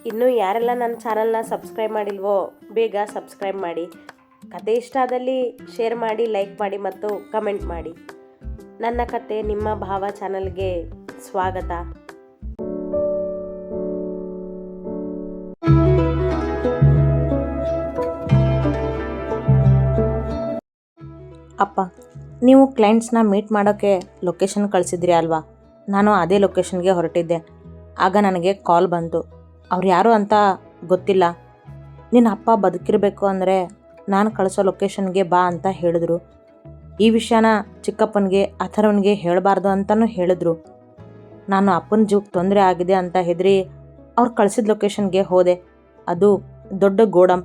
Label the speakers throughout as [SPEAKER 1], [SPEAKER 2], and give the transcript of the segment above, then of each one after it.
[SPEAKER 1] ಇನ್ನೂ ಯಾರೆಲ್ಲ ನನ್ನ ಚಾನಲ್ನ ಸಬ್ಸ್ಕ್ರೈಬ್ ಮಾಡಿಲ್ವೋ ಬೇಗ ಸಬ್ಸ್ಕ್ರೈಬ್ ಮಾಡಿ. ಕತೆ ಇಷ್ಟ ಆದಲ್ಲಿ ಶೇರ್ ಮಾಡಿ, ಲೈಕ್ ಮಾಡಿ ಮತ್ತು ಕಮೆಂಟ್ ಮಾಡಿ. ನನ್ನ ಕತೆ ನಿಮ್ಮ ಭಾವ ಚಾನಲ್ಗೆ ಸ್ವಾಗತ.
[SPEAKER 2] ಅಪ್ಪ, ನೀವು ಕ್ಲೈಂಟ್ಸ್ನ ಮೀಟ್ ಮಾಡೋಕ್ಕೆ ಲೊಕೇಶನ್ ಕಳಿಸಿದ್ರಿ ಅಲ್ವಾ? ನಾನು ಅದೇ ಲೊಕೇಶನ್ಗೆ ಹೊರಟಿದ್ದೆ. ಆಗ ನನಗೆ ಕಾಲ್ ಬಂತು. ಅವ್ರು ಯಾರು ಅಂತ ಗೊತ್ತಿಲ್ಲ. ನಿನ್ನ ಅಪ್ಪ ಬದುಕಿರಬೇಕು ಅಂದರೆ ನಾನು ಕಳಿಸೋ ಲೊಕೇಶನ್ಗೆ ಬಾ ಅಂತ ಹೇಳಿದ್ರು. ಈ ವಿಷಯನ ಚಿಕ್ಕಪ್ಪನಿಗೆ ಅಥರ್ವನಿಗೆ ಹೇಳಬಾರ್ದು ಅಂತಲೂ ಹೇಳಿದ್ರು. ನಾನು ಅಪ್ಪನ ಜೀವಕ್ಕೆ ತೊಂದರೆ ಆಗಿದೆ ಅಂತ ಹೆದರಿ ಅವ್ರು ಕಳಿಸಿದ ಲೊಕೇಶನ್ಗೆ ಹೋದೆ. ಅದು ದೊಡ್ಡ ಗೋಡಮ್.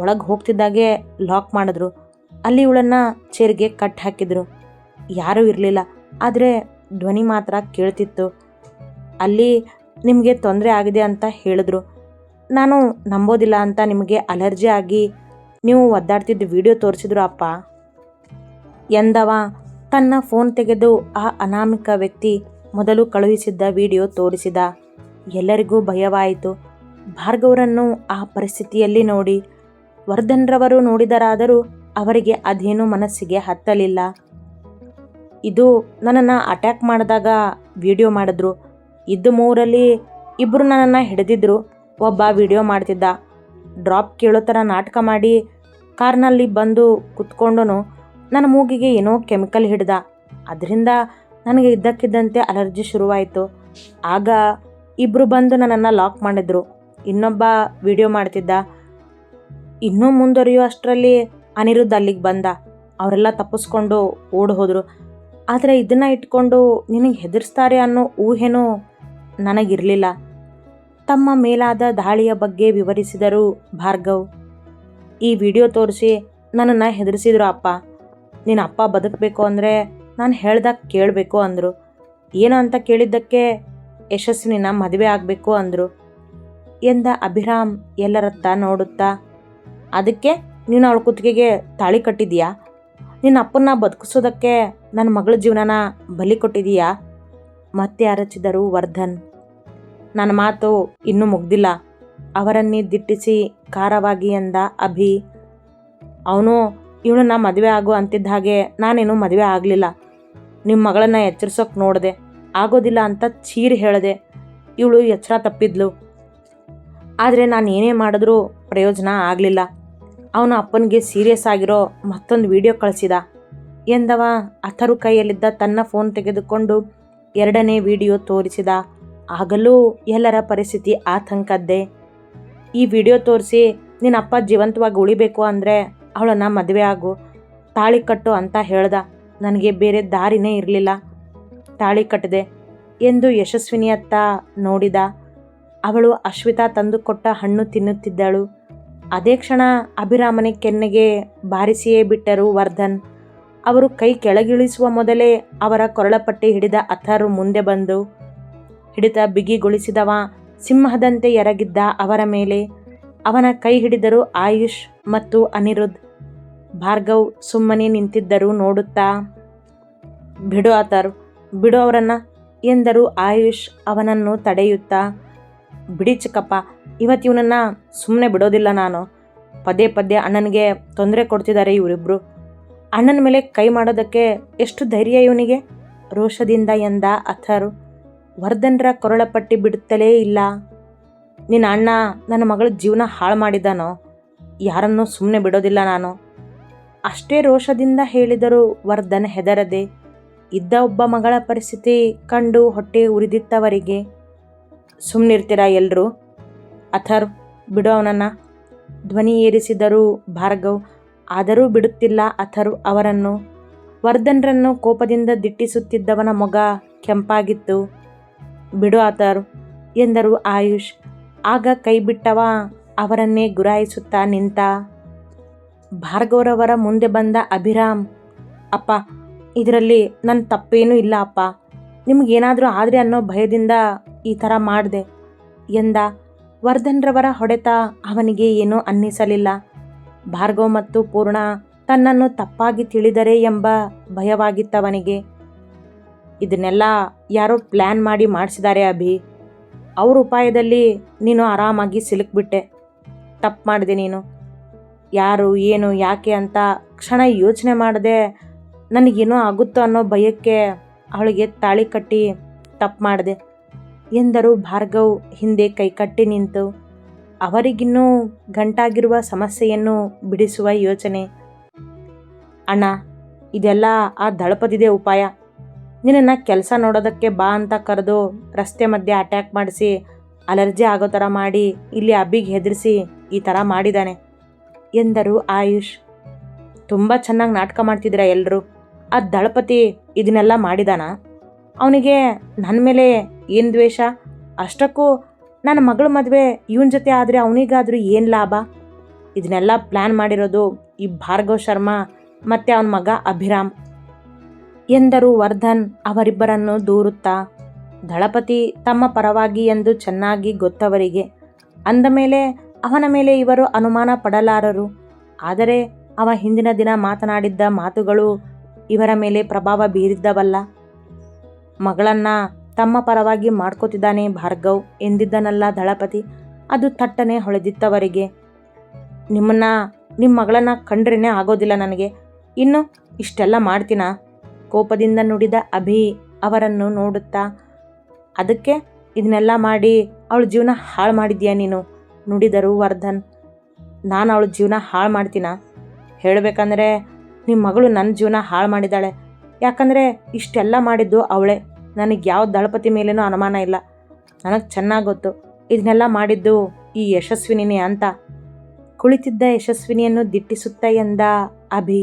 [SPEAKER 2] ಒಳಗೆ ಹೋಗ್ತಿದ್ದಾಗೆ ಲಾಕ್ ಮಾಡಿದ್ರು. ಅಲ್ಲಿ ಇವಳನ್ನು ಚೇರ್ಗೆ ಕಟ್ ಹಾಕಿದ್ರು. ಯಾರೂ ಇರಲಿಲ್ಲ, ಆದರೆ ಧ್ವನಿ ಮಾತ್ರ ಕೇಳ್ತಿತ್ತು. ಅಲ್ಲಿ ನಿಮಗೆ ತೊಂದರೆ ಆಗಿದೆ ಅಂತ ಹೇಳಿದ್ರು. ನಾನು ನಂಬೋದಿಲ್ಲ ಅಂತ ನಿಮಗೆ ಅಲರ್ಜಿ ಆಗಿ ನೀವು ಒದ್ದಾಡ್ತಿದ್ದ ವಿಡಿಯೋ ತೋರಿಸಿದ್ರು ಅಪ್ಪ ಎಂದವ ತನ್ನ ಫೋನ್ ತೆಗೆದು ಆ ಅನಾಮಿಕ ವ್ಯಕ್ತಿ ಮೊದಲು ಕಳುಹಿಸಿದ್ದ ವಿಡಿಯೋ ತೋರಿಸಿದ. ಎಲ್ಲರಿಗೂ ಭಯವಾಯಿತು. ಭಾರ್ಗವರನ್ನು ಆ ಪರಿಸ್ಥಿತಿಯಲ್ಲಿ ನೋಡಿ ವರ್ಧನ್ರವರು ನೋಡಿದರಾದರೂ ಅವರಿಗೆ ಅದೇನು ಮನಸ್ಸಿಗೆ ಹತ್ತಲಿಲ್ಲ. ಇದು ನನ್ನನ್ನು ಅಟ್ಯಾಕ್ ಮಾಡಿದಾಗ ವಿಡಿಯೋ ಮಾಡಿದ್ರು. ಇದ್ದ ಮೂರಲ್ಲಿ ಇಬ್ಬರು ನನ್ನನ್ನು ಹಿಡಿದಿದ್ರು. ಒಬ್ಬ ವಿಡಿಯೋ ಮಾಡ್ತಿದ್ದ. ಡ್ರಾಪ್ ಕೇಳೋ ಥರ ನಾಟಕ ಮಾಡಿ ಕಾರ್ನಲ್ಲಿ ಬಂದು ಕುತ್ಕೊಂಡನು. ನನ್ನ ಮೂಗಿಗೆ ಏನೋ ಕೆಮಿಕಲ್ ಹಿಡ್ದ. ಅದರಿಂದ ನನಗೆ ಇದ್ದಕ್ಕಿದ್ದಂತೆ ಅಲರ್ಜಿ ಶುರುವಾಯಿತು. ಆಗ ಇಬ್ಬರು ಬಂದು ನನ್ನನ್ನು ಲಾಕ್ ಮಾಡಿದ್ರು. ಇನ್ನೊಬ್ಬ ವಿಡಿಯೋ ಮಾಡ್ತಿದ್ದ. ಇನ್ನೂ ಮುಂದುವರಿಯೋ ಅಷ್ಟರಲ್ಲಿ ಅನಿರುದ್ಧ ಅಲ್ಲಿಗೆ ಬಂದ. ಅವರೆಲ್ಲ ತಪ್ಪಿಸ್ಕೊಂಡು ಓಡಿ ಹೋದರು. ಆದರೆ ಇದನ್ನು ಇಟ್ಕೊಂಡು ನಿನಗೆ ಹೆದರ್ಸ್ತಾರೆ ಅನ್ನೋ ಊಹೆನೂ ನನಗಿರಲಿಲ್ಲ. ತಮ್ಮ ಮೇಲಾದ ದಾಳಿಯ ಬಗ್ಗೆ ವಿವರಿಸಿದರು ಭಾರ್ಗವ್. ಈ ವಿಡಿಯೋ ತೋರಿಸಿ ನನ್ನನ್ನು ಹೆದರಿಸಿದ್ರು ಅಪ್ಪ. ನಿನ್ನ ಅಪ್ಪ ಬದುಕಬೇಕು ಅಂದರೆ ನಾನು ಹೇಳ್ದಾಗ ಕೇಳಬೇಕು ಅಂದರು. ಏನು ಅಂತ ಕೇಳಿದ್ದಕ್ಕೆ ಯಶಸ್ವಿನ ಮದುವೆ ಆಗಬೇಕು ಅಂದರು ಎಂದ ಅಭಿರಾಮ್ ಎಲ್ಲರತ್ತ ನೋಡುತ್ತಾ. ಅದಕ್ಕೆ ನೀನು ಅವಳ ಕುತ್ತಿಗೆಗೆ ತಾಳಿ ಕಟ್ಟಿದೀಯಾ? ನಿನ್ನ ಅಪ್ಪನ್ನ ಬದುಕಿಸೋದಕ್ಕೆ ನನ್ನ ಮಗಳ ಜೀವನನ ಬಲಿ ಕೊಟ್ಟಿದೀಯಾ? ಮತ್ತೆ ಅರಚಿದರು ವರ್ಧನ್. ನನ್ನ ಮಾತು ಇನ್ನೂ ಮುಗ್ದಿಲ್ಲ, ಅವರನ್ನೇ ದಿಟ್ಟಿಸಿ ಖಾರವಾಗಿ ಎಂದ ಅಭಿ. ಅವನು ಇವಳನ್ನ ಮದುವೆ ಆಗು ಅಂತಿದ್ದ ಹಾಗೆ ನಾನೇನು ಮದುವೆ ಆಗಲಿಲ್ಲ. ನಿಮ್ಮ ಮಗಳನ್ನು ಎಚ್ಚರಿಸೋಕೆ ನೋಡಿದೆ, ಆಗೋದಿಲ್ಲ ಅಂತ ಚೀರಿ ಹೇಳಿದೆ. ಇವಳು ಎಚ್ಚರ ತಪ್ಪಿದ್ಲು. ಆದರೆ ನಾನು ಏನೇ ಮಾಡಿದ್ರೂ ಪ್ರಯೋಜನ ಆಗಲಿಲ್ಲ. ಅವನು ಅಪ್ಪನಿಗೆ ಸೀರಿಯಸ್ ಆಗಿರೋ ಮತ್ತೊಂದು ವಿಡಿಯೋ ಕಳಿಸಿದ ಎಂದವ ಅಥರು ಕೈಯಲ್ಲಿದ್ದ ತನ್ನ ಫೋನ್ ತೆಗೆದುಕೊಂಡು ಎರಡನೇ ವಿಡಿಯೋ ತೋರಿಸಿದ. ಆಗಲೂ ಎಲ್ಲರ ಪರಿಸ್ಥಿತಿ ಆತಂಕದ್ದೇ. ಈ ವಿಡಿಯೋ ತೋರಿಸಿ ನಿನ್ನ ಅಪ್ಪ ಜೀವಂತವಾಗಿ ಉಳಿಬೇಕು ಅಂದರೆ ಅವಳನ್ನು ಮದುವೆ ಆಗು, ತಾಳಿ ಕಟ್ಟು ಅಂತ ಹೇಳ್ದ. ನನಗೆ ಬೇರೆ ದಾರಿನೇ ಇರಲಿಲ್ಲ. ತಾಳಿ ಕಟ್ಟಿದೆ ಎಂದು ಯಶಸ್ವಿನಿಯತ್ತ ನೋಡಿದ. ಅವಳು ಅಶ್ವಿತಾ ತಂದುಕೊಟ್ಟ ಹಣ್ಣು ತಿನ್ನುತ್ತಿದ್ದಳು. ಅದೇ ಕ್ಷಣ ಅಭಿರಾಮನೆ ಕೆನ್ನೆಗೆ ಬಾರಿಸಿಯೇ ಬಿಟ್ಟರು ವರ್ಧನ್. ಅವರು ಕೈ ಕೆಳಗಿಳಿಸುವ ಮೊದಲೇ ಅವರ ಕೊರಳಪಟ್ಟಿ ಹಿಡಿದ ಅಥರ್ ಮುಂದೆ ಬಂದು ಹಿಡಿತ ಬಿಗಿಗೊಳಿಸಿದವ ಸಿಂಹದಂತೆ ಎರಗಿದ್ದ ಅವರ ಮೇಲೆ. ಅವನ ಕೈ ಹಿಡಿದರು ಆಯುಷ್ ಮತ್ತು ಅನಿರುದ್ಧ್. ಭಾರ್ಗವ್ ಸುಮ್ಮನೆ ನಿಂತಿದ್ದರು ನೋಡುತ್ತಾ. ಬಿಡು ಅಥರ್, ಬಿಡು ಅವರನ್ನು ಎಂದರು ಆಯುಷ್ ಅವನನ್ನು ತಡೆಯುತ್ತಾ. ಬಿಡಿ ಚಿಕ್ಕಪ್ಪ, ಇವತ್ತು ಸುಮ್ಮನೆ ಬಿಡೋದಿಲ್ಲ ನಾನು. ಪದೇ ಪದೇ ಅಣ್ಣನಿಗೆ ತೊಂದರೆ ಕೊಡ್ತಿದ್ದಾರೆ ಇವರಿಬ್ಬರು. ಅಣ್ಣನ ಮೇಲೆ ಕೈ ಮಾಡೋದಕ್ಕೆ ಎಷ್ಟು ಧೈರ್ಯ ಇವನಿಗೆ? ರೋಷದಿಂದ ಎಂದ ಅಥರ್. ವರ್ಧನ್ರ ಕೊರಳಪಟ್ಟಿ ಬಿಡುತ್ತಲೇ ಇಲ್ಲ. ನಿನ್ನ ಅಣ್ಣ ನನ್ನ ಮಗಳ ಜೀವನ ಹಾಳು ಮಾಡಿದ್ದಾನೋ, ಯಾರನ್ನೂ ಸುಮ್ಮನೆ ಬಿಡೋದಿಲ್ಲ ನಾನು. ಅಷ್ಟೇ ರೋಷದಿಂದ ಹೇಳಿದರು ವರ್ಧನ್ ಹೆದರದೆ. ಇದ್ದ ಒಬ್ಬ ಮಗಳ ಪರಿಸ್ಥಿತಿ ಕಂಡು ಹೊಟ್ಟೆ ಉರಿದಿತ್ತವರಿಗೆ. ಸುಮ್ಮನಿರ್ತೀರಾ ಎಲ್ಲರೂ? ಅಥರ್, ಬಿಡು ಅವನನ್ನು, ಧ್ವನಿ ಏರಿಸಿದರು ಭಾರ್ಗವ್. ಆದರೂ ಬಿಡುತ್ತಿಲ್ಲ ಅಥರ್ ಅವರನ್ನು. ವರ್ಧನ್ರನ್ನು ಕೋಪದಿಂದ ದಿಟ್ಟಿಸುತ್ತಿದ್ದವನ ಮೊಗ ಕೆಂಪಾಗಿತ್ತು. ಬಿಡು ಅಥರ್ ಎಂದರು ಆಯುಷ್. ಆಗ ಕೈ ಬಿಟ್ಟವ ಅವರನ್ನೇ ಗುರಾಯಿಸುತ್ತಾ ನಿಂತ. ಭಾರ್ಗವರವರ ಮುಂದೆ ಬಂದ ಅಭಿರಾಮ್. ಅಪ್ಪ, ಇದರಲ್ಲಿ ನನ್ನ ತಪ್ಪೇನೂ ಇಲ್ಲ ಅಪ್ಪ. ನಿಮಗೇನಾದರೂ ಆದರೆ ಅನ್ನೋ ಭಯದಿಂದ ಈ ಥರ ಮಾಡಿದೆ ಎಂದ. ವರ್ಧನ್ರವರ ಹೊಡೆತ ಅವನಿಗೆ ಏನೂ ಅನ್ನಿಸಲಿಲ್ಲ. ಭಾರ್ಗವ್ ಮತ್ತು ಪೂರ್ಣ ತನ್ನನ್ನು ತಪ್ಪಾಗಿ ತಿಳಿದರೆ ಎಂಬ ಭಯವಾಗಿತ್ತವನಿಗೆ. ಇದನ್ನೆಲ್ಲ ಯಾರೋ ಪ್ಲ್ಯಾನ್ ಮಾಡಿ ಮಾಡಿಸಿದ್ದಾರೆ ಅಭಿ. ಅವ್ರ ಉಪಾಯದಲ್ಲಿ ನೀನು ಆರಾಮಾಗಿ ಸಿಲುಕ್ಬಿಟ್ಟೆ. ತಪ್ಪು ಮಾಡಿದೆ ನೀನು. ಯಾರು ಏನು ಯಾಕೆ ಅಂತ ಕ್ಷಣ ಯೋಚನೆ ಮಾಡದೆ ನನಗೇನೋ ಆಗುತ್ತೋ ಅನ್ನೋ ಭಯಕ್ಕೆ ಅವಳಿಗೆ ತಾಳಿ ಕಟ್ಟಿ ತಪ್ಪು ಮಾಡಿದೆ ಎಂದರು ಭಾರ್ಗವ್ ಹಿಂದೆ ಕೈಕಟ್ಟಿ ನಿಂತು. ಅವರಿಗಿನ್ನೂ ಗಂಟಾಗಿರುವ ಸಮಸ್ಯೆಯನ್ನು ಬಿಡಿಸುವ ಯೋಚನೆ. ಅಣ್ಣ, ಇದೆಲ್ಲ ಆ ದಳಪದಿದೆ ಉಪಾಯ. ನಿನ್ನನ್ನು ಕೆಲಸ ನೋಡೋದಕ್ಕೆ ಬಾ ಅಂತ ಕರೆದು ರಸ್ತೆ ಮಧ್ಯೆ ಅಟ್ಯಾಕ್ ಮಾಡಿಸಿ ಅಲರ್ಜಿ ಆಗೋ ಥರ ಮಾಡಿ ಇಲ್ಲಿ ಅಬ್ಬಿಗೆ ಹೆದರಿಸಿ ಈ ಥರ ಮಾಡಿದ್ದಾನೆ ಎಂದರು ಆಯುಷ್. ತುಂಬ ಚೆನ್ನಾಗಿ ನಾಟಕ ಮಾಡ್ತಿದ್ದೀರ ಎಲ್ಲರೂ. ಆ ದಳಪತಿ ಇದನ್ನೆಲ್ಲ ಮಾಡಿದಾನ? ಅವನಿಗೆ ನನ್ನ ಮೇಲೆ ಏನು ದ್ವೇಷ? ಅಷ್ಟಕ್ಕೂ ನನ್ನ ಮಗಳ ಮದುವೆ ಇವನ ಜೊತೆ ಆದರೆ ಅವನಿಗಾದರೂ ಏನು ಲಾಭ? ಇದನ್ನೆಲ್ಲ ಪ್ಲ್ಯಾನ್ ಮಾಡಿರೋದು ಈ ಭಾರ್ಗವ್ ಶರ್ಮಾ ಮತ್ತು ಅವನ ಮಗ ಅಭಿರಾಮ್ ಎಂದರು ವರ್ಧನ್ ಅವರಿಬ್ಬರನ್ನು ದೂರುತ್ತಾ. ದಳಪತಿ ತಮ್ಮ ಪರವಾಗಿ ಎಂದು ಚೆನ್ನಾಗಿ ಗೊತ್ತವರಿಗೆ. ಅಂದ ಮೇಲೆ ಅವನ ಮೇಲೆ ಇವರು ಅನುಮಾನ ಪಡಲಾರರು. ಆದರೆ ಅವ ಹಿಂದಿನ ದಿನ ಮಾತನಾಡಿದ್ದ ಮಾತುಗಳು ಇವರ ಮೇಲೆ ಪ್ರಭಾವ ಬೀರಿದ್ದವಲ್ಲ. ಮಗಳನ್ನು ತಮ್ಮ ಪರವಾಗಿ ಮಾಡ್ಕೋತಿದ್ದಾನೆ ಭಾರ್ಗವ್ ಎಂದಿದ್ದನಲ್ಲ ದಳಪತಿ. ಅದು ತಟ್ಟನೆ ಹೊಳೆದಿತ್ತವರಿಗೆ. ನಿಮ್ಮ ಮಗಳನ್ನು ಕಂಡ್ರೇ ಆಗೋದಿಲ್ಲ ನನಗೆ. ಇನ್ನು ಇಷ್ಟೆಲ್ಲ ಮಾಡ್ತೀನಾ? ಕೋಪದಿಂದ ನುಡಿದ ಅಭಿ ಅವರನ್ನು ನೋಡುತ್ತಾ. ಅದಕ್ಕೆ ಇದನ್ನೆಲ್ಲ ಮಾಡಿ ಅವಳ ಜೀವನ ಹಾಳು ಮಾಡಿದ್ಯಾ ನೀನು ನುಡಿದರು ವರ್ಧನ್. ನಾನು ಅವಳ ಜೀವನ ಹಾಳು ಮಾಡ್ತೀನಾ? ಹೇಳಬೇಕಂದ್ರೆ ನಿಮ್ಮ ಮಗಳು ನನ್ನ ಜೀವನ ಹಾಳು ಮಾಡಿದ್ದಾಳೆ. ಯಾಕಂದರೆ ಇಷ್ಟೆಲ್ಲ ಮಾಡಿದ್ದು ಅವಳೇ. ನನಗೆ ಯಾವ ದಳಪತಿ ಮೇಲೇನೂ ಅನುಮಾನ ಇಲ್ಲ. ನನಗೆ ಚೆನ್ನಾಗಿ ಗೊತ್ತು ಇದನ್ನೆಲ್ಲ ಮಾಡಿದ್ದು ಈ ಯಶಸ್ವಿನಿನೇ ಅಂತ. ಕುಳಿತಿದ್ದ ಯಶಸ್ವಿನಿಯನ್ನು ದಿಟ್ಟಿಸುತ್ತಾ ಎಂದ ಅಭಿ.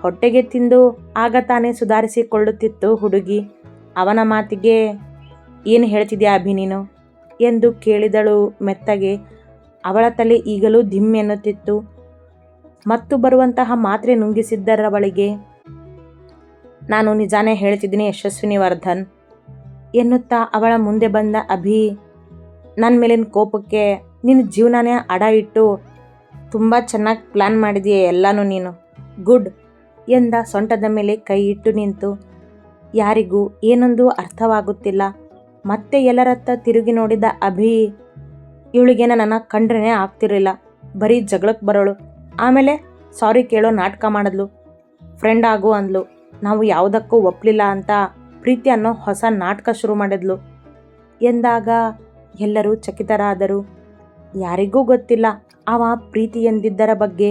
[SPEAKER 2] ಹೊಟ್ಟೆಗೆ ತಿಂದು ಆಗ ತಾನೇ ಸುಧಾರಿಸಿಕೊಳ್ಳುತ್ತಿತ್ತು ಹುಡುಗಿ. ಅವನ ಮಾತಿಗೆ ಏನು ಹೇಳ್ತಿದ್ಯಾ ಅಭಿ ನೀನು ಎಂದು ಕೇಳಿದಳು ಮೆತ್ತಗೆ. ಅವಳ ತಲೆ ಈಗಲೂ ಧಿಮ್ ಎನ್ನುತ್ತಿತ್ತು. ಮತ್ತು ಬರುವಂತಹ ಮಾತ್ರೆ ನುಂಗಿಸಿದ್ದರವಳಿಗೆ. ನಾನು ನಿಜಾನೇ ಹೇಳ್ತಿದ್ದೀನಿ ಯಶಸ್ವಿನಿ ವರ್ಧನ್ ಎನ್ನುತ್ತಾ ಅವಳ ಮುಂದೆ ಬಂದ ಅಭಿ. ನನ್ನ ಮೇಲಿನ ಕೋಪಕ್ಕೆ ನಿನ್ನ ಜೀವನನೇ ಅಡ ಇಟ್ಟು ತುಂಬ ಚೆನ್ನಾಗಿ ಪ್ಲ್ಯಾನ್ ಮಾಡಿದೆಯೇ ಎಲ್ಲನೂ ನೀನು. ಗುಡ್ ಎಂದ ಸೊಂಟದ ಮೇಲೆ ಕೈ ಇಟ್ಟು ನಿಂತು. ಯಾರಿಗೂ ಏನೊಂದು ಅರ್ಥವಾಗುತ್ತಿಲ್ಲ. ಮತ್ತೆ ಎಲ್ಲರತ್ತ ತಿರುಗಿ ನೋಡಿದ ಅಭಿ. ಇವಳಿಗೇನ ನನ್ನ ಕಂಡ್ರೇ ಆಗ್ತಿರಲಿಲ್ಲ. ಬರೀ ಜಗಳಕ್ಕೆ ಬರೋಳು. ಆಮೇಲೆ ಸಾರಿ ಕೇಳೋ ನಾಟಕ ಮಾಡಿದ್ಲು. ಫ್ರೆಂಡ್ ಆಗು ಅಂದ್ಲು. ನಾವು ಯಾವುದಕ್ಕೂ ಒಪ್ಪಲಿಲ್ಲ ಅಂತ ಪ್ರೀತಿ ಅನ್ನೋ ಹೊಸ ನಾಟಕ ಶುರು ಮಾಡಿದ್ಲು ಎಂದಾಗ ಎಲ್ಲರೂ ಚಕಿತರಾದರು. ಯಾರಿಗೂ ಗೊತ್ತಿಲ್ಲ ಅವ ಪ್ರೀತಿ ಎಂದಿದ್ದರ ಬಗ್ಗೆ.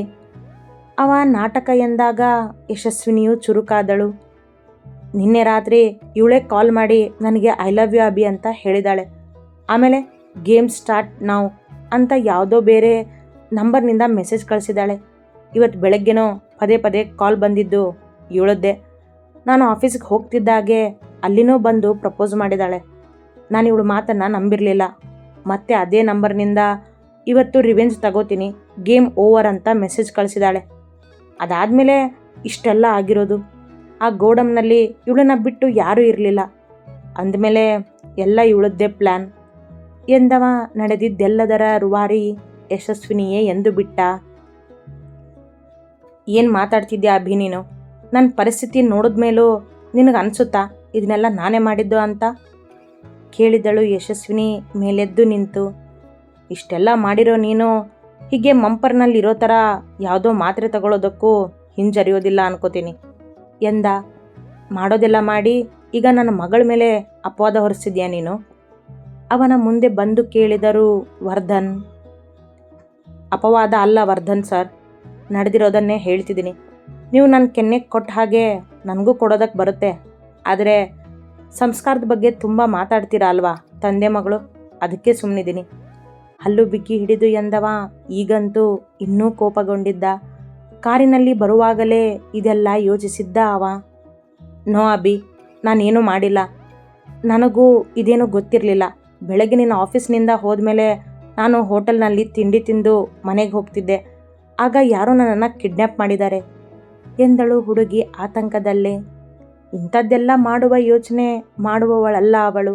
[SPEAKER 2] ಅವ ನಾಟಕ ಎಂದಾಗ ಯಶಸ್ವಿನಿಯು ಚುರುಕಾದಳು. ನಿನ್ನೆ ರಾತ್ರಿ ಇವಳೇ ಕಾಲ್ ಮಾಡಿ ನನಗೆ ಐ ಲವ್ ಯು ಅಭಿ ಅಂತ ಹೇಳಿದಾಳೆ. ಆಮೇಲೆ ಗೇಮ್ ಸ್ಟಾರ್ಟ್ ನಾವು ಅಂತ ಯಾವುದೋ ಬೇರೆ ನಂಬರ್ನಿಂದ ಮೆಸೇಜ್ ಕಳಿಸಿದ್ದಾಳೆ. ಇವತ್ತು ಬೆಳಗ್ಗೆನೋ ಪದೇ ಪದೇ ಕಾಲ್ ಬಂದಿದ್ದು ಇವಳದ್ದೇ. ನಾನು ಆಫೀಸಿಗೆ ಹೋಗ್ತಿದ್ದಾಗೆ ಅಲ್ಲಿನೂ ಬಂದು ಪ್ರಪೋಸ್ ಮಾಡಿದ್ದಾಳೆ. ನಾನು ಇವಳು ಮಾತನ್ನು ನಂಬಿರಲಿಲ್ಲ. ಮತ್ತೆ ಅದೇ ನಂಬರ್ನಿಂದ ಇವತ್ತು ರಿವೆಂಜ್ ತಗೋತೀನಿ, ಗೇಮ್ ಓವರ್ ಅಂತ ಮೆಸೇಜ್ ಕಳಿಸಿದ್ದಾಳೆ. ಅದಾದಮೇಲೆ ಇಷ್ಟೆಲ್ಲ ಆಗಿರೋದು. ಆ ಗೋಡಮ್ನಲ್ಲಿ ಇವಳನ್ನ ಬಿಟ್ಟು ಯಾರೂ ಇರಲಿಲ್ಲ. ಅಂದಮೇಲೆ ಎಲ್ಲ ಇವಳದ್ದೇ ಪ್ಲ್ಯಾನ್ ಎಂದವ ನಡೆದಿದ್ದೆಲ್ಲದರ ರೂವಾರಿ ಯಶಸ್ವಿನಿಯೇ ಎಂದು ಬಿಟ್ಟ. ಏನು ಮಾತಾಡ್ತಿದ್ಯಾ ಅಭಿ ನೀನು? ನನ್ನ ಪರಿಸ್ಥಿತಿ ನೋಡಿದ್ಮೇಲೂ ನಿನಗೆ ಅನಿಸುತ್ತಾ ಇದನ್ನೆಲ್ಲ ನಾನೇ ಮಾಡಿದ್ದು ಅಂತ ಕೇಳಿದಳು ಯಶಸ್ವಿನಿ ಮೇಲೆದ್ದು ನಿಂತು. ಇಷ್ಟೆಲ್ಲ ಮಾಡಿರೋ ನೀನು ಹೀಗೆ ಮಂಪರ್ನಲ್ಲಿರೋ ಥರ ಯಾವುದೋ ಮಾತ್ರೆ ತಗೊಳ್ಳೋದಕ್ಕೂ ಹಿಂಜರಿಯೋದಿಲ್ಲ ಅನ್ಕೋತೀನಿ ಎಂದ. ಮಾಡೋದೆಲ್ಲ ಮಾಡಿ ಈಗ ನನ್ನ ಮಗಳ ಮೇಲೆ ಅಪವಾದ ಹೊರಿಸಿದ್ಯಾ ನೀನು? ಅವನ ಮುಂದೆ ಬಂದು ಕೇಳಿದರು ವರ್ಧನ್. ಅಪವಾದ ಅಲ್ಲ ವರ್ಧನ್ ಸರ್, ನಡೆದಿರೋದನ್ನೇ ಹೇಳ್ತಿದ್ದೀನಿ. ನೀವು ನನ್ನ ಕೆನ್ನೆಗೆ ಕೊಟ್ಟ ಹಾಗೆ ನನಗೂ ಕೊಡೋದಕ್ಕೆ ಬರುತ್ತೆ. ಆದರೆ ಸಂಸ್ಕಾರದ ಬಗ್ಗೆ ತುಂಬ ಮಾತಾಡ್ತೀರಾ ಅಲ್ವಾ ತಂದೆ ಮಗಳು, ಅದಕ್ಕೆ ಸುಮ್ಮನಿದ್ದೀನಿ. ಹಲ್ಲು ಬಿಕ್ಕಿ ಹಿಡಿದು ಎಂದವ ಈಗಂತೂ ಇನ್ನೂ ಕೋಪಗೊಂಡಿದ್ದ. ಕಾರಿನಲ್ಲಿ ಬರುವಾಗಲೇ ಇದೆಲ್ಲ ಯೋಚಿಸಿದ್ದ ಅವ. ನೋ ಅಭಿ, ನಾನೇನೂ ಮಾಡಿಲ್ಲ. ನನಗೂ ಇದೇನೂ ಗೊತ್ತಿರಲಿಲ್ಲ. ಬೆಳಗ್ಗೆ ನಿನ್ನ ಆಫೀಸ್ನಿಂದ ಹೋದ್ಮೇಲೆ ನಾನು ಹೋಟೆಲ್ನಲ್ಲಿ ತಿಂಡಿ ತಿಂದು ಮನೆಗೆ ಹೋಗ್ತಿದ್ದೆ. ಆಗ ಯಾರೋ ನನ್ನನ್ನು ಕಿಡ್ನ್ಯಾಪ್ ಮಾಡಿದ್ದಾರೆ ಎಂದಳು ಹುಡುಗಿ ಆತಂಕದಲ್ಲೇ. ಇಂಥದ್ದೆಲ್ಲ ಮಾಡುವ ಯೋಚನೆ ಮಾಡುವವಳಲ್ಲ ಅವಳು.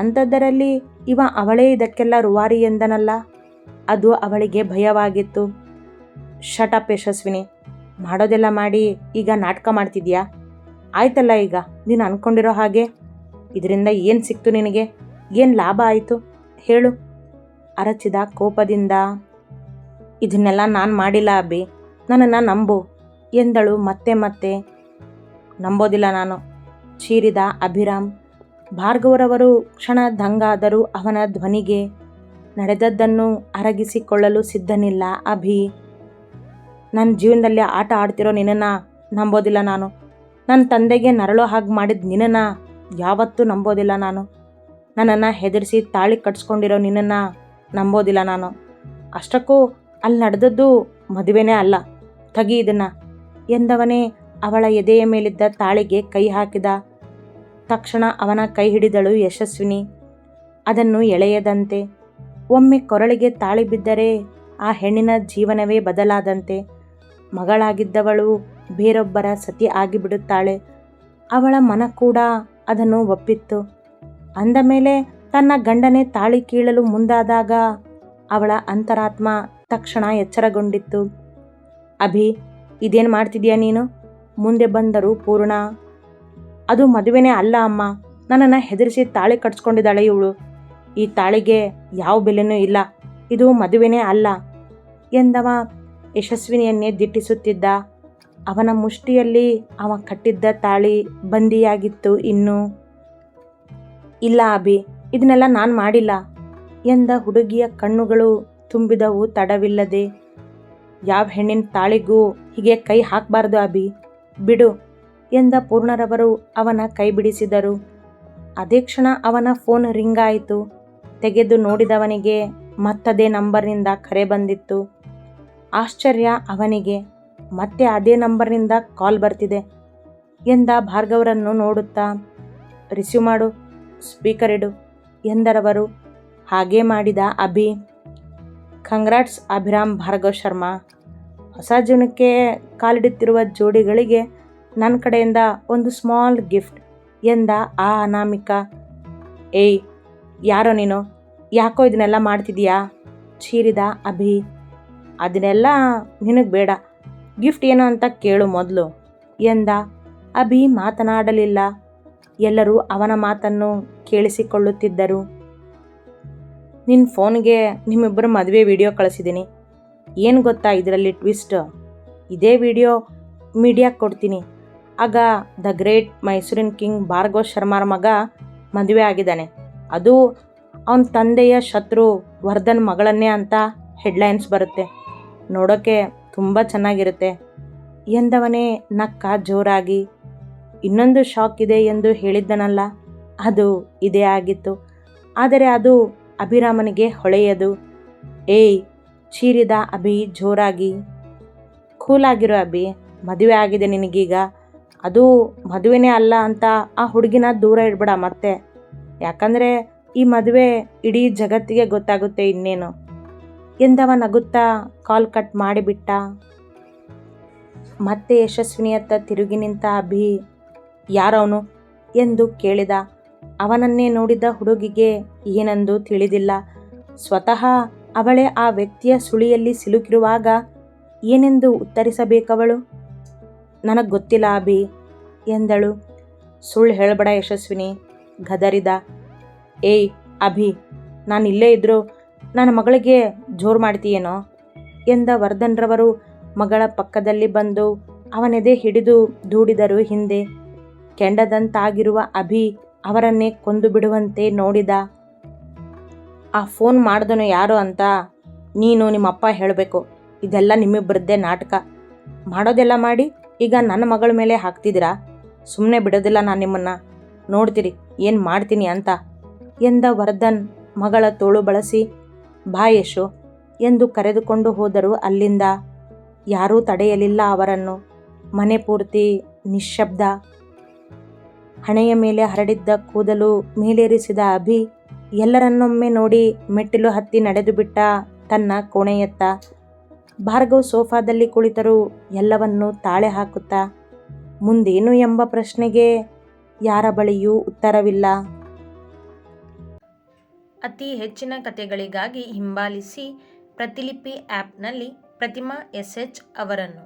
[SPEAKER 2] ಅಂಥದ್ದರಲ್ಲಿ ಇವ ಅವಳೇ ಇದಕ್ಕೆಲ್ಲ ರೂವಾರಿ ಎಂದನಲ್ಲ. ಅದು ಅವಳಿಗೆ ಭಯವಾಗಿತ್ತು. ಶಟಪ್ ಯಶಸ್ವಿನಿ, ಮಾಡೋದೆಲ್ಲ ಮಾಡಿ ಈಗ ನಾಟಕ ಮಾಡ್ತಿದ್ಯಾ? ಆಯ್ತಲ್ಲ, ಈಗ ನೀನು ಅಂದ್ಕೊಂಡಿರೋ ಹಾಗೆ ಇದರಿಂದ ಏನು ಸಿಕ್ತು ನಿನಗೆ? ಏನು ಲಾಭ ಆಯಿತು? ಹೇಳು ಅರಚಿದ ಕೋಪದಿಂದ. ಇದನ್ನೆಲ್ಲ ನಾನು ಮಾಡಿಲ್ಲ ಅಭಿ, ನನ್ನನ್ನು ನಂಬು ಎಂದಳು ಮತ್ತೆ. ನಂಬೋದಿಲ್ಲ ನಾನು, ಚೀರಿದ ಅಭಿರಾಮ್. ಭಾರ್ಗವರವರು ಕ್ಷಣ ದಂಗಾದರೂ ಅವನ ಧ್ವನಿಗೆ. ನಡೆದದ್ದನ್ನು ಅರಗಿಸಿಕೊಳ್ಳಲು ಸಿದ್ಧನಿಲ್ಲ ಅಭಿ. ನನ್ನ ಜೀವನದಲ್ಲಿ ಆಟ ಆಡ್ತಿರೋ ನಿನ್ನನ್ನು ನಂಬೋದಿಲ್ಲ ನಾನು. ನನ್ನ ತಂದೆಗೆ ನರಳೋ ಹಾಗೆ ಮಾಡಿದ ನಿನ್ನನ್ನು ಯಾವತ್ತೂ ನಂಬೋದಿಲ್ಲ ನಾನು. ನನ್ನನ್ನು ಹೆದರಿಸಿ ತಾಳಿ ಕಟ್ಸ್ಕೊಂಡಿರೋ ನಿನ್ನನ್ನು ನಂಬೋದಿಲ್ಲ ನಾನು. ಅಷ್ಟಕ್ಕೂ ಅಲ್ಲಿ ನಡೆದದ್ದು ಮದುವೆನೇ ಅಲ್ಲ, ತೆಗಿ ಇದನ್ನು ಎಂದವನೇ ಅವಳ ಎದೆಯ ಮೇಲಿದ್ದ ತಾಳಿಗೆ ಕೈ ಹಾಕಿದ. ತಕ್ಷಣ ಅವನ ಕೈ ಹಿಡಿದಳು ಯಶಸ್ವಿನಿ, ಅದನ್ನು ಎಳೆಯದಂತೆ. ಒಮ್ಮೆ ಕೊರಳಿಗೆ ತಾಳಿ ಬಿದ್ದರೆ ಆ ಹೆಣ್ಣಿನ ಜೀವನವೇ ಬದಲಾದಂತೆ. ಮಗಳಾಗಿದ್ದವಳು ಬೇರೊಬ್ಬರ ಸತಿ ಆಗಿಬಿಡುತ್ತಾಳೆ. ಅವಳ ಮನ ಕೂಡ ಅದನ್ನು ಒಪ್ಪಿತ್ತು. ಅಂದ ಮೇಲೆ ತನ್ನ ಗಂಡನೇ ತಾಳಿ ಕೀಳಲು ಮುಂದಾದಾಗ ಅವಳ ಅಂತರಾತ್ಮ ತಕ್ಷಣ ಎಚ್ಚರಗೊಂಡಿತ್ತು. ಅಭಿ, ಇದೇನು ಮಾಡ್ತಿದ್ಯಾ ನೀನು? ಮುಂದೆ ಬಂದರು ಪೂರ್ಣ. ಅದು ಮದುವೆನೇ ಅಲ್ಲ ಅಮ್ಮ, ನನ್ನನ್ನು ಹೆದರಿಸಿ ತಾಳಿ ಕಟ್ಸ್ಕೊಂಡಿದ್ದಾಳೆ ಇವಳು. ಈ ತಾಳಿಗೆ ಯಾವ ಬೆಲೆನೂ ಇಲ್ಲ, ಇದು ಮದುವೆನೇ ಅಲ್ಲ ಎಂದವ ಯಶಸ್ವಿನಿಯನ್ನೇ ದಿಟ್ಟಿಸುತ್ತಿದ್ದ. ಅವನ ಮುಷ್ಟಿಯಲ್ಲಿ ಅವ ಕಟ್ಟಿದ್ದ ತಾಳಿ ಬಂದಿಯಾಗಿತ್ತು ಇನ್ನೂ. ಇಲ್ಲ ಅಭಿ, ಇದನ್ನೆಲ್ಲ ನಾನು ಮಾಡಿಲ್ಲ ಎಂದ ಹುಡುಗಿಯ ಕಣ್ಣುಗಳು ತುಂಬಿದವು ತಡವಿಲ್ಲದೆ. ಯಾವ ಹೆಣ್ಣಿನ ತಾಳಿಗೂ ಹೀಗೆ ಕೈ ಹಾಕಬಾರ್ದು ಅಭಿ, ಬಿಡು ಎಂದ ಪೂರ್ಣರವರು ಅವನ ಕೈ ಬಿಡಿಸಿದರು. ಅದೇ ಕ್ಷಣ ಅವನ ಫೋನ್ ರಿಂಗ್ ಆಯಿತು. ತೆಗೆದು ನೋಡಿದವನಿಗೆ ಮತ್ತದೇ ನಂಬರ್ನಿಂದ ಕರೆ ಬಂದಿತ್ತು. ಆಶ್ಚರ್ಯ ಅವನಿಗೆ. ಮತ್ತೆ ಅದೇ ನಂಬರ್ನಿಂದ ಕಾಲ್ ಬರ್ತಿದೆ ಎಂದ ಭಾರ್ಗವರನ್ನು ನೋಡುತ್ತಾ. ರಿಸೀವ್ ಮಾಡು, ಸ್ಪೀಕರ್ ಇಡು ಎಂದರವರು. ಹಾಗೇ ಮಾಡಿದ ಅಭಿ. ಕಂಗ್ರಾಟ್ಸ್ ಅಭಿರಾಮ್ ಭಾರ್ಗವ್ ಶರ್ಮಾ. ಹೊಸ ಜೀವನಕ್ಕೆ ಕಾಲಿಡುತ್ತಿರುವ ಜೋಡಿಗಳಿಗೆ ನನ್ನ ಕಡೆಯಿಂದ ಒಂದು ಸ್ಮಾಲ್ ಗಿಫ್ಟ್ ಎಂದ ಆ ಅನಾಮಿಕ. ಏಯ್, ಯಾರೋ ನೀನು, ಯಾಕೋ ಇದನ್ನೆಲ್ಲ ಮಾಡ್ತಿದೀಯಾ? ಚೀರಿದ ಅಭಿ. ಅದನ್ನೆಲ್ಲ ನಿನಗೆ ಬೇಡ, ಗಿಫ್ಟ್ ಏನು ಅಂತ ಕೇಳು ಮೊದಲು ಎಂದ. ಅಭಿ ಮಾತನಾಡಲಿಲ್ಲ. ಎಲ್ಲರೂ ಅವನ ಮಾತನ್ನು ಕೇಳಿಸಿಕೊಳ್ಳುತ್ತಿದ್ದರು. ನಿನ್ನ ಫೋನ್ಗೆ ನಿಮ್ಮಿಬ್ಬರ ಮದುವೆ ವಿಡಿಯೋ ಕಳಿಸಿದ್ದೀನಿ. ಏನು ಗೊತ್ತಾ ಇದರಲ್ಲಿ ಟ್ವಿಸ್ಟ್? ಇದೇ ವಿಡಿಯೋ ಮೀಡಿಯಾಕ್ಕೆ ಕೊಡ್ತೀನಿ. ಆಗ ದ ಗ್ರೇಟ್ ಮೈಸೂರಿನ ಕಿಂಗ್ ಭಾರ್ಗವ್ ಶರ್ಮಾರ ಮಗ ಮದುವೆ ಆಗಿದ್ದಾನೆ. ಅದು ಅವನ ತಂದೆಯ ಶತ್ರು ವರ್ಧನ್ ಮಗಳನ್ನೇ ಅಂತ ಹೆಡ್ಲೈನ್ಸ್ ಬರುತ್ತೆ. ನೋಡೋಕ್ಕೆ ತುಂಬ ಚೆನ್ನಾಗಿರುತ್ತೆ ಎಂದವನೇ ನಕ್ಕ ಜೋರಾಗಿ. ಇನ್ನೊಂದು ಶಾಕ್ ಇದೆ ಎಂದು ಹೇಳಿದ್ದನಲ್ಲ, ಅದು ಇದೇ ಆಗಿತ್ತು. ಆದರೆ ಅದು ಅಭಿರಾಮನಿಗೆ ಹೊಳೆಯದು. ಏಯ್, ಚೀರಿದ ಅಭಿ ಜೋರಾಗಿ. ಕೂಲಾಗಿರೋ ಅಭಿ, ಮದುವೆ ಆಗಿದೆ ನಿನಗೀಗ. ಅದು ಮದುವೆನೇ ಅಲ್ಲ ಅಂತ ಆ ಹುಡುಗಿನ ದೂರ ಇಡ್ಬೇಡ ಮತ್ತೆ. ಯಾಕಂದರೆ ಈ ಮದುವೆ ಇಡೀ ಜಗತ್ತಿಗೆ ಗೊತ್ತಾಗುತ್ತೆ ಇನ್ನೇನು ಎಂದವ ನಗುತ್ತಾ ಕಾಲ್ ಕಟ್ ಮಾಡಿಬಿಟ್ಟ. ಮತ್ತೆ ಯಶಸ್ವಿನಿಯತ್ತ ತಿರುಗಿ ನಿಂತ ಅಭಿ. ಯಾರವನು ಎಂದು ಕೇಳಿದ. ಅವನನ್ನೇ ನೋಡಿದ ಹುಡುಗಿಗೆ ಏನೆಂದು ತಿಳಿದಿಲ್ಲ. ಸ್ವತಃ ಅವಳೇ ಆ ವ್ಯಕ್ತಿಯ ಸುಳಿಯಲ್ಲಿ ಸಿಲುಕಿರುವಾಗ ಏನೆಂದು ಉತ್ತರಿಸಬೇಕವಳು? ನನಗೆ ಗೊತ್ತಿಲ್ಲ ಅಭಿ ಎಂದಳು. ಸುಳ್ಳು ಹೇಳಬೇಡ ಯಶಸ್ವಿನಿ, ಗದರಿದ. ಏಯ್ ಅಭಿ, ನಾನು ಇಲ್ಲೇ ಇದ್ದರೂ ನನ್ನ ಮಗಳಿಗೆ ಜೋರು ಮಾಡ್ತೀಯೇನೋ ಎಂದ ವರ್ಧನ್ರವರು ಮಗಳ ಪಕ್ಕದಲ್ಲಿ ಬಂದು ಅವನೆದೆ ಹಿಡಿದು ದೂಡಿದರು ಹಿಂದೆ. ಕೆಂಡದಂತಾಗಿರುವ ಅಭಿ ಅವರನ್ನೇ ಕೊಂದು ಬಿಡುವಂತೆ ನೋಡಿದ. ಆ ಫೋನ್ ಮಾಡಿದನು ಯಾರು ಅಂತ ನೀನು ನಿಮ್ಮಪ್ಪ ಹೇಳಬೇಕು. ಇದೆಲ್ಲ ನಿಮ್ಮಿಬ್ಬರದ್ದೇ ನಾಟಕ. ಮಾಡೋದೆಲ್ಲ ಮಾಡಿ ಈಗ ನನ್ನ ಮಗಳ ಮೇಲೆ ಹಾಕ್ತಿದ್ದೀರಾ? ಸುಮ್ಮನೆ ಬಿಡೋದಿಲ್ಲ ನಾನು ನಿಮ್ಮನ್ನು, ನೋಡ್ತೀರಿ ಏನು ಮಾಡ್ತೀನಿ ಅಂತ ಎಂದ ವರ್ಧನ್ ಮಗಳ ತೋಳು ಬಳಸಿ. ಬಾ ಯಶು ಎಂದು ಕರೆದುಕೊಂಡು ಹೋದರು ಅಲ್ಲಿಂದ. ಯಾರೂ ತಡೆಯಲಿಲ್ಲ ಅವರನ್ನು. ಮನೆ ಪೂರ್ತಿ ನಿಶ್ಶಬ್ದ. ಹಣೆಯ ಮೇಲೆ ಹರಡಿದ್ದ ಕೂದಲು ಮೇಲೇರಿಸಿದ ಅಭಿ ಎಲ್ಲರನ್ನೊಮ್ಮೆ ನೋಡಿ ಮೆಟ್ಟಿಲು ಹತ್ತಿ ನಡೆದು ಬಿಟ್ಟ ತನ್ನ ಕೋಣೆಯತ್ತ. ಭಾರ್ಗವ್ ಸೋಫಾದಲ್ಲಿ ಕುಳಿತರು ಎಲ್ಲವನ್ನೂ ತಾಳೆ ಹಾಕುತ್ತಾ. ಮುಂದೇನು ಎಂಬ ಪ್ರಶ್ನೆಗೆ ಯಾರ ಬಳಿಯೂ ಉತ್ತರವಿಲ್ಲ.
[SPEAKER 1] ಅತಿ ಹೆಚ್ಚಿನ ಕಥೆಗಳಿಗಾಗಿ ಹಿಂಬಾಲಿಸಿ ಪ್ರತಿಲಿಪಿ ಆ್ಯಪ್ನಲ್ಲಿ ಪ್ರತಿಮಾ SH ಅವರನ್ನು.